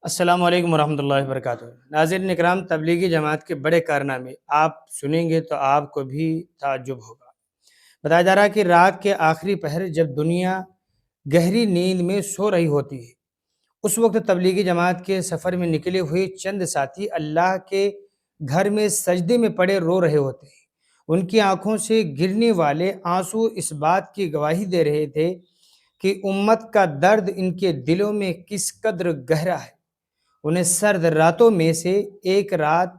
السلام علیکم ورحمۃ اللہ وبرکاتہ۔ ناظرین اکرام، تبلیغی جماعت کے بڑے کارنامے آپ سنیں گے تو آپ کو بھی تعجب ہوگا۔ بتایا جا رہا ہے کہ رات کے آخری پہر جب دنیا گہری نیند میں سو رہی ہوتی ہے، اس وقت تبلیغی جماعت کے سفر میں نکلے ہوئے چند ساتھی اللہ کے گھر میں سجدے میں پڑے رو رہے ہوتے ہیں۔ ان کی آنکھوں سے گرنے والے آنسو اس بات کی گواہی دے رہے تھے کہ امت کا درد ان کے دلوں میں کس قدر گہرا ہے۔ انہیں سرد راتوں میں سے ایک رات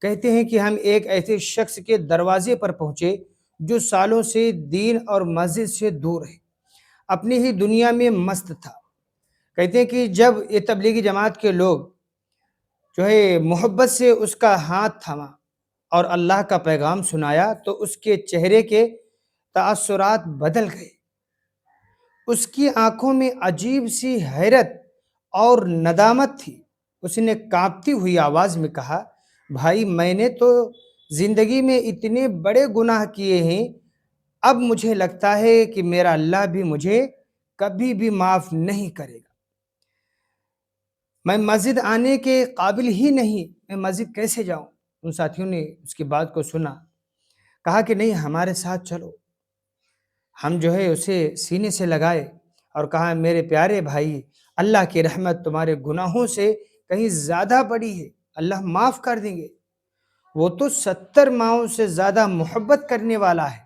کہتے ہیں کہ ہم ایک ایسے شخص کے دروازے پر پہنچے جو سالوں سے دین اور مسجد سے دور ہے، اپنی ہی دنیا میں مست تھا۔ کہتے ہیں کہ جب یہ تبلیغی جماعت کے لوگ جو ہے محبت سے اس کا ہاتھ تھاما اور اللہ کا پیغام سنایا تو اس کے چہرے کے تاثرات بدل گئے۔ اس کی آنکھوں میں عجیب سی حیرت اور ندامت تھی۔ اس نے کانپتی ہوئی آواز میں کہا، بھائی میں نے تو زندگی میں اتنے بڑے گناہ کیے ہیں، اب مجھے لگتا ہے کہ میرا اللہ بھی مجھے کبھی بھی معاف نہیں کرے گا۔ میں مسجد آنے کے قابل ہی نہیں، میں مسجد کیسے جاؤں؟ ان ساتھیوں نے اس کی بات کو سنا، کہا کہ نہیں، ہمارے ساتھ چلو۔ ہم جو ہے اسے سینے سے لگائے اور کہا، میرے پیارے بھائی، اللہ کی رحمت تمہارے گناہوں سے کہیں زیادہ بڑی ہے، اللہ معاف کر دیں گے۔ وہ تو 70 ماؤں سے زیادہ محبت کرنے والا ہے۔